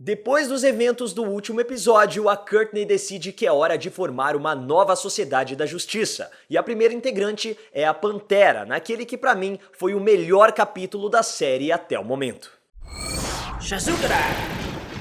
Depois dos eventos do último episódio, a Courtney decide que é hora de formar uma nova sociedade da justiça, e a primeira integrante é a Pantera, naquele que pra mim foi o melhor capítulo da série até o momento. Shazukara!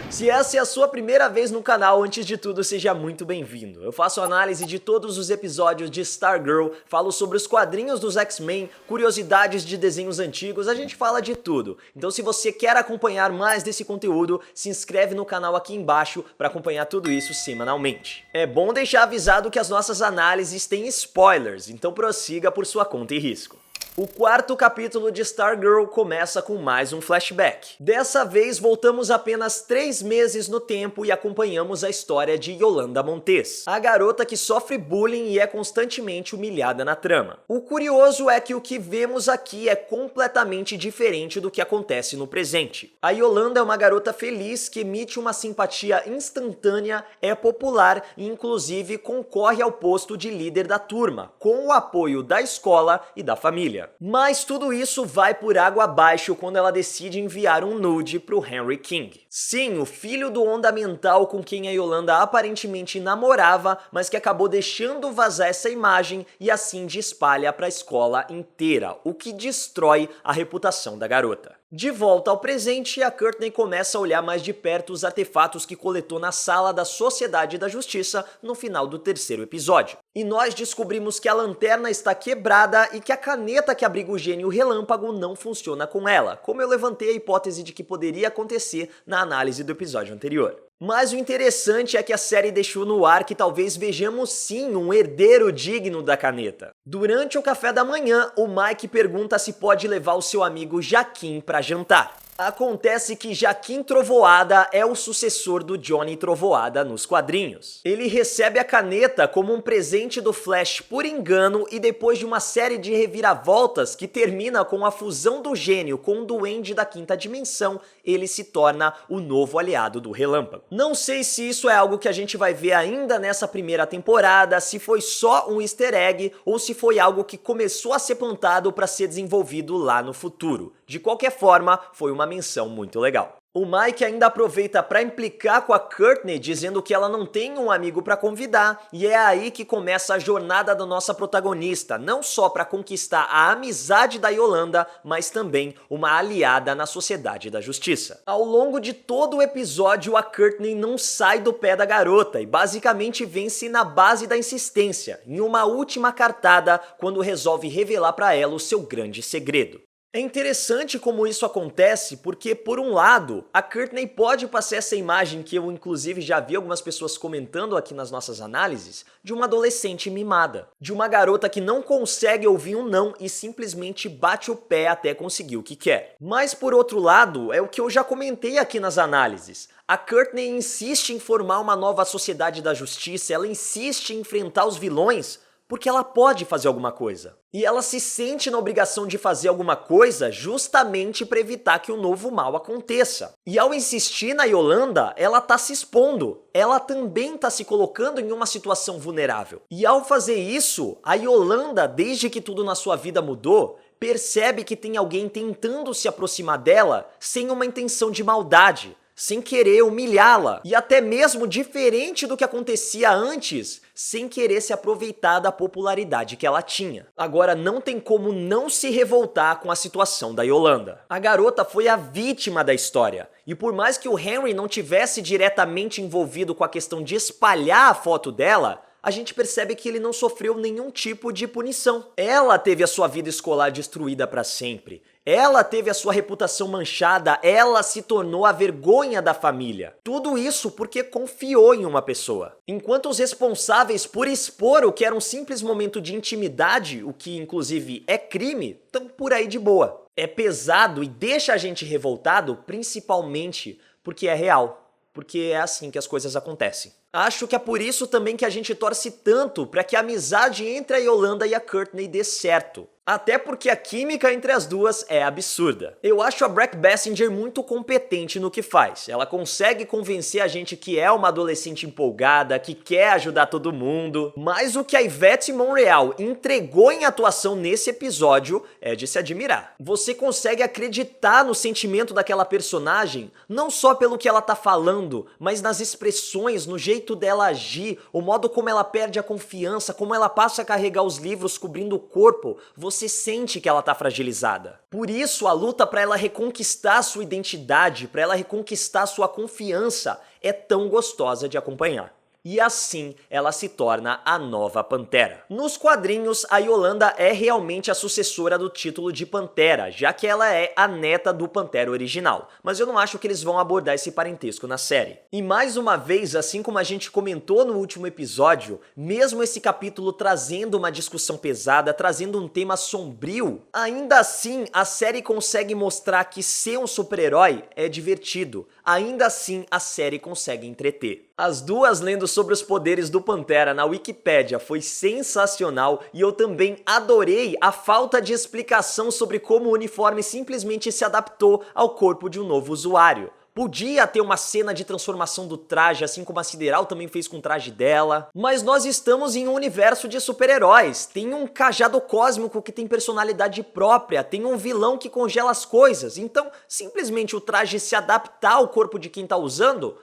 Se essa é a sua primeira vez no canal, antes de tudo, seja muito bem-vindo. Eu faço análise de todos os episódios de Stargirl, falo sobre os quadrinhos dos X-Men, curiosidades de desenhos antigos, a gente fala de tudo. Então se você quer acompanhar mais desse conteúdo, se inscreve no canal aqui embaixo para acompanhar tudo isso semanalmente. É bom deixar avisado que as nossas análises têm spoilers, então prossiga por sua conta e risco. O quarto capítulo de Stargirl começa com mais um flashback. Dessa vez voltamos apenas 3 meses no tempo e acompanhamos a história de Yolanda Montes, a garota que sofre bullying e é constantemente humilhada na trama. O curioso é que o que vemos aqui é completamente diferente do que acontece no presente. A Yolanda é uma garota feliz que emite uma simpatia instantânea, é popular e inclusive concorre ao posto de líder da turma, com o apoio da escola e da família. Mas tudo isso vai por água abaixo quando ela decide enviar um nude pro Henry King. Sim, o filho do Onda Mental com quem a Yolanda aparentemente namorava, mas que acabou deixando vazar essa imagem e assim espalha pra escola inteira, o que destrói a reputação da garota. De volta ao presente, a Courtney começa a olhar mais de perto os artefatos que coletou na sala da Sociedade da Justiça no final do terceiro episódio. E nós descobrimos que a lanterna está quebrada e que a caneta que abriga o gênio relâmpago não funciona com ela, como eu levantei a hipótese de que poderia acontecer na análise do episódio anterior. Mas o interessante é que a série deixou no ar que talvez vejamos sim um herdeiro digno da caneta. Durante o café da manhã, o Mike pergunta se pode levar o seu amigo Jaquim para jantar. Acontece que Jaquim Trovoada é o sucessor do Johnny Trovoada nos quadrinhos. Ele recebe a caneta como um presente do Flash por engano e depois de uma série de reviravoltas que termina com a fusão do gênio com o Duende da quinta dimensão, ele se torna o novo aliado do Relâmpago. Não sei se isso é algo que a gente vai ver ainda nessa primeira temporada, se foi só um easter egg ou se foi algo que começou a ser plantado para ser desenvolvido lá no futuro. De qualquer forma, foi uma menção muito legal. O Mike ainda aproveita para implicar com a Courtney, dizendo que ela não tem um amigo para convidar, e é aí que começa a jornada da nossa protagonista, não só para conquistar a amizade da Yolanda, mas também uma aliada na Sociedade da Justiça. Ao longo de todo o episódio, a Courtney não sai do pé da garota e basicamente vence na base da insistência, em uma última cartada, quando resolve revelar para ela o seu grande segredo. É interessante como isso acontece porque, por um lado, a Courtney pode passar essa imagem que eu inclusive já vi algumas pessoas comentando aqui nas nossas análises, de uma adolescente mimada, de uma garota que não consegue ouvir um não e simplesmente bate o pé até conseguir o que quer. Mas por outro lado, é o que eu já comentei aqui nas análises. A Courtney insiste em formar uma nova sociedade da justiça, ela insiste em enfrentar os vilões, porque ela pode fazer alguma coisa. E ela se sente na obrigação de fazer alguma coisa justamente para evitar que o novo mal aconteça. E ao insistir na Yolanda, ela tá se expondo. Ela também tá se colocando em uma situação vulnerável. E ao fazer isso, a Yolanda, desde que tudo na sua vida mudou, percebe que tem alguém tentando se aproximar dela sem uma intenção de maldade, sem querer humilhá-la, e até mesmo diferente do que acontecia antes, sem querer se aproveitar da popularidade que ela tinha. Agora não tem como não se revoltar com a situação da Yolanda. A garota foi a vítima da história, e por mais que o Henry não tivesse diretamente envolvido com a questão de espalhar a foto dela, a gente percebe que ele não sofreu nenhum tipo de punição. Ela teve a sua vida escolar destruída para sempre. Ela teve a sua reputação manchada, ela se tornou a vergonha da família. Tudo isso porque confiou em uma pessoa. Enquanto os responsáveis por expor o que era um simples momento de intimidade, o que inclusive é crime, estão por aí de boa. É pesado e deixa a gente revoltado, principalmente porque é real. Porque é assim que as coisas acontecem. Acho que é por isso também que a gente torce tanto para que a amizade entre a Yolanda e a Courtney dê certo. Até porque a química entre as duas é absurda. Eu acho a Brec Bassinger muito competente no que faz. Ela consegue convencer a gente que é uma adolescente empolgada, que quer ajudar todo mundo. Mas o que a Yvette Monreal entregou em atuação nesse episódio é de se admirar. Você consegue acreditar no sentimento daquela personagem, não só pelo que ela tá falando, mas nas expressões, no jeito dela agir, o modo como ela perde a confiança, como ela passa a carregar os livros cobrindo o corpo. Você sente que ela tá fragilizada. Por isso, a luta para ela reconquistar sua identidade, para ela reconquistar sua confiança, é tão gostosa de acompanhar. E assim ela se torna a nova Pantera. Nos quadrinhos, a Yolanda é realmente a sucessora do título de Pantera, já que ela é a neta do Pantera original, mas eu não acho que eles vão abordar esse parentesco na série. E mais uma vez, assim como a gente comentou no último episódio, mesmo esse capítulo trazendo uma discussão pesada, trazendo um tema sombrio, ainda assim a série consegue mostrar que ser um super-herói é divertido, ainda assim a série consegue entreter. As duas lendas sobre os poderes do Pantera na Wikipédia foi sensacional e eu também adorei a falta de explicação sobre como o uniforme simplesmente se adaptou ao corpo de um novo usuário. Podia ter uma cena de transformação do traje, assim como a Sideral também fez com o traje dela. Mas nós estamos em um universo de super-heróis. Tem um cajado cósmico que tem personalidade própria, tem um vilão que congela as coisas. Então, simplesmente o traje se adaptar ao corpo de quem tá usando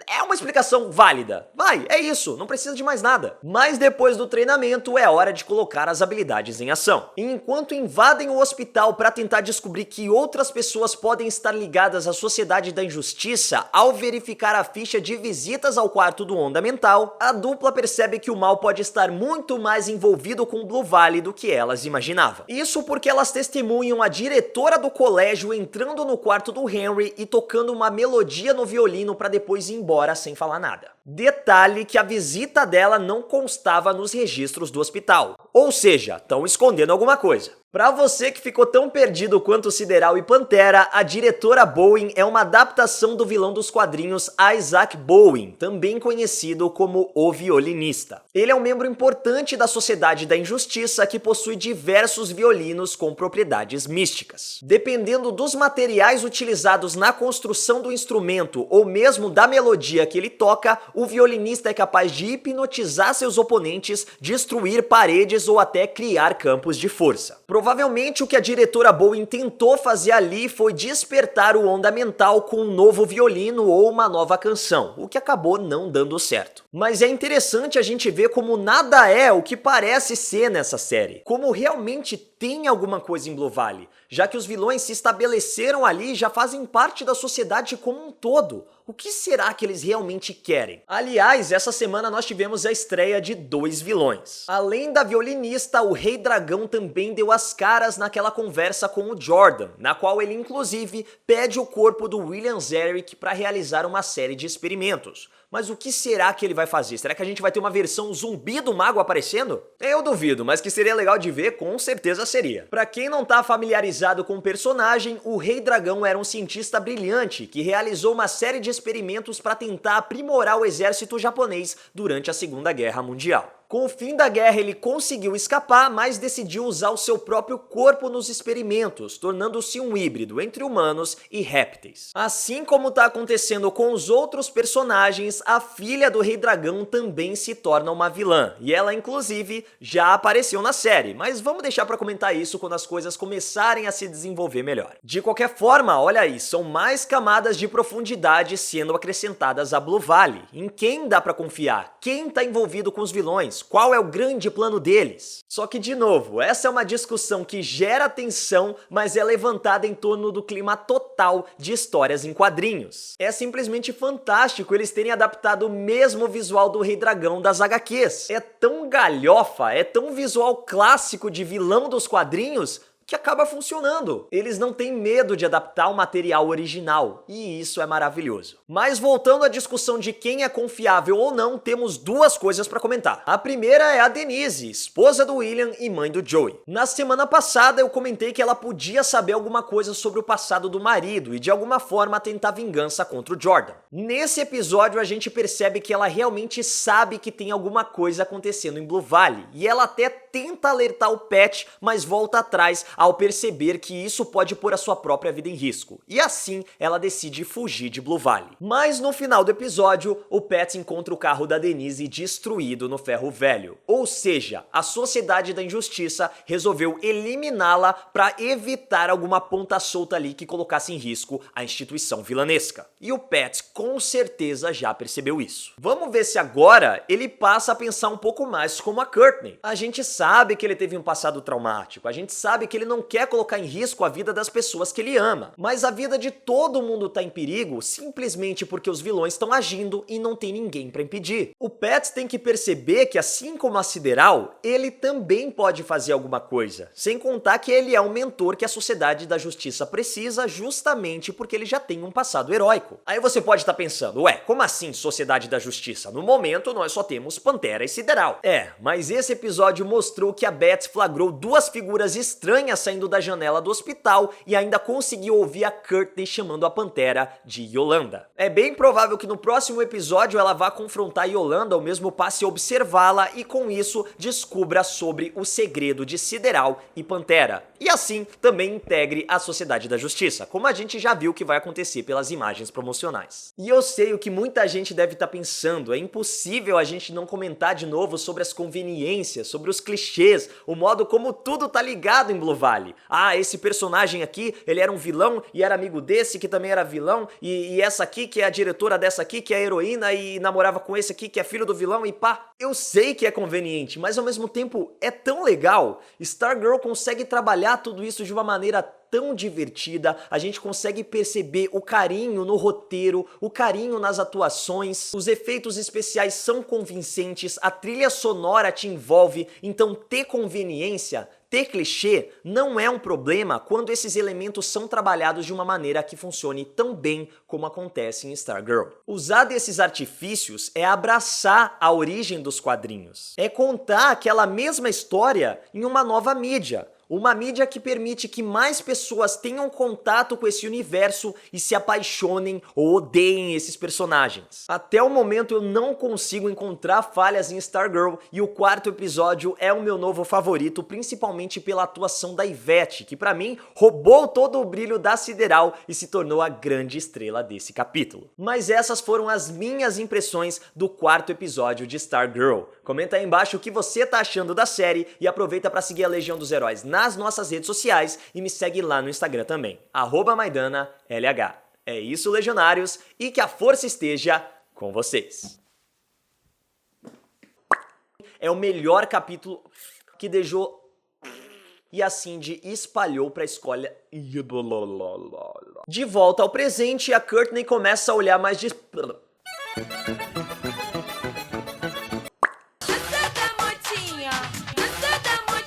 é uma explicação válida. Vai, é isso, não precisa de mais nada. Mas depois do treinamento é hora de colocar as habilidades em ação. E enquanto invadem o hospital para tentar descobrir que outras pessoas podem estar ligadas à Sociedade da Injustiça, ao verificar a ficha de visitas ao quarto do Onda Mental, a dupla percebe que o mal pode estar muito mais envolvido com Blue Valley do que elas imaginavam. Isso porque elas testemunham a diretora do colégio entrando no quarto do Henry e tocando uma melodia no violino para depois ir embora sem falar nada. Detalhe que a visita dela não constava nos registros do hospital. Ou seja, estão escondendo alguma coisa. Pra você que ficou tão perdido quanto Sideral e Pantera, a diretora Bowen é uma adaptação do vilão dos quadrinhos Isaac Bowen, também conhecido como o Violinista. Ele é um membro importante da Sociedade da Injustiça que possui diversos violinos com propriedades místicas. Dependendo dos materiais utilizados na construção do instrumento ou mesmo da melodia que ele toca, o violinista é capaz de hipnotizar seus oponentes, destruir paredes ou até criar campos de força. Provavelmente o que a diretora Bowen tentou fazer ali foi despertar o Onda Mental com um novo violino ou uma nova canção, o que acabou não dando certo. Mas é interessante a gente ver como nada é o que parece ser nessa série, como realmente tem alguma coisa em Blue Valley, já que os vilões se estabeleceram ali e já fazem parte da sociedade como um todo. O que será que eles realmente querem? Aliás, essa semana nós tivemos a estreia de 2 vilões. Além da violinista, o Rei Dragão também deu as caras naquela conversa com o Jordan, na qual ele inclusive pede o corpo do William Zarek para realizar uma série de experimentos. Mas o que será que ele vai fazer? Será que a gente vai ter uma versão zumbi do mago aparecendo? Eu duvido, mas que seria legal de ver, com certeza seria. Pra quem não tá familiarizado com o personagem, o Rei Dragão era um cientista brilhante que realizou uma série de experimentos para tentar aprimorar o exército japonês durante a Segunda Guerra Mundial. Com o fim da guerra ele conseguiu escapar, mas decidiu usar o seu próprio corpo nos experimentos, tornando-se um híbrido entre humanos e répteis. Assim como está acontecendo com os outros personagens, a filha do Rei Dragão também se torna uma vilã, e ela inclusive já apareceu na série, mas vamos deixar para comentar isso quando as coisas começarem a se desenvolver melhor. De qualquer forma, olha aí, são mais camadas de profundidade sendo acrescentadas a Blue Valley. Em quem dá para confiar? Quem está envolvido com os vilões? Qual é o grande plano deles? Só que, de novo, essa é uma discussão que gera tensão, mas é levantada em torno do clima total de histórias em quadrinhos. É simplesmente fantástico eles terem adaptado o mesmo visual do Rei Dragão das HQs. É tão galhofa, é tão visual clássico de vilão dos quadrinhos, que acaba funcionando. Eles não têm medo de adaptar o material original, e isso é maravilhoso. Mas voltando à discussão de quem é confiável ou não, temos 2 coisas para comentar. A primeira é a Denise, esposa do William e mãe do Joey. Na semana passada eu comentei que ela podia saber alguma coisa sobre o passado do marido e de alguma forma tentar vingança contra o Jordan. Nesse episódio a gente percebe que ela realmente sabe que tem alguma coisa acontecendo em Blue Valley, e ela até tenta alertar o Pat, mas volta atrás ao perceber que isso pode pôr a sua própria vida em risco. E assim, ela decide fugir de Blue Valley. Mas no final do episódio, o Pat encontra o carro da Denise destruído no ferro velho. Ou seja, a Sociedade da Injustiça resolveu eliminá-la para evitar alguma ponta solta ali que colocasse em risco a instituição vilanesca. E o Pat com certeza já percebeu isso. Vamos ver se agora ele passa a pensar um pouco mais como a Courtney. A gente sabe que ele teve um passado traumático, a gente sabe que ele não quer colocar em risco a vida das pessoas que ele ama, mas a vida de todo mundo tá em perigo simplesmente porque os vilões estão agindo e não tem ninguém para impedir. O Pat tem que perceber que, assim como a Sideral, ele também pode fazer alguma coisa, sem contar que ele é um mentor que a Sociedade da Justiça precisa justamente porque ele já tem um passado heróico. Aí você pode estar pensando, ué, como assim Sociedade da Justiça? No momento nós só temos Pantera e Sideral. Mas esse episódio mostrou que a Beth flagrou duas figuras estranhas saindo da janela do hospital e ainda conseguiu ouvir a Courtney chamando a Pantera de Yolanda. É bem provável que no próximo episódio ela vá confrontar Yolanda ou mesmo passe a observá-la e com isso descubra sobre o segredo de Sideral e Pantera. E assim também integre a Sociedade da Justiça, como a gente já viu que vai acontecer pelas imagens promocionais. E eu sei o que muita gente deve estar pensando, é impossível a gente não comentar de novo sobre as conveniências, sobre os clichês, o modo como tudo tá ligado em Blue Valley. Ah, esse personagem aqui, ele era um vilão e era amigo desse que também era vilão, e essa aqui que é a diretora dessa aqui que é a heroína e namorava com esse aqui que é filho do vilão e pá. Eu sei que é conveniente, mas ao mesmo tempo é tão legal. Stargirl consegue trabalhar tudo isso de uma maneira tão divertida, a gente consegue perceber o carinho no roteiro, o carinho nas atuações, os efeitos especiais são convincentes, a trilha sonora te envolve, então ter conveniência, ter clichê não é um problema quando esses elementos são trabalhados de uma maneira que funcione tão bem como acontece em Stargirl. Usar desses artifícios é abraçar a origem dos quadrinhos, é contar aquela mesma história em uma nova mídia. Uma mídia que permite que mais pessoas tenham contato com esse universo e se apaixonem ou odeiem esses personagens. Até o momento eu não consigo encontrar falhas em Stargirl e o quarto episódio é o meu novo favorito, principalmente pela atuação da Yvette, que pra mim roubou todo o brilho da Sideral e se tornou a grande estrela desse capítulo. Mas essas foram as minhas impressões do quarto episódio de Stargirl. Comenta aí embaixo o que você tá achando da série e aproveita para seguir a Legião dos Heróis nas nossas redes sociais e me segue lá no Instagram também, @MaidannaLH. É isso, Legionários, e que a força esteja com vocês. É o melhor capítulo que deixou e a Cindy espalhou pra escola. De volta ao presente, a Courtney começa a olhar mais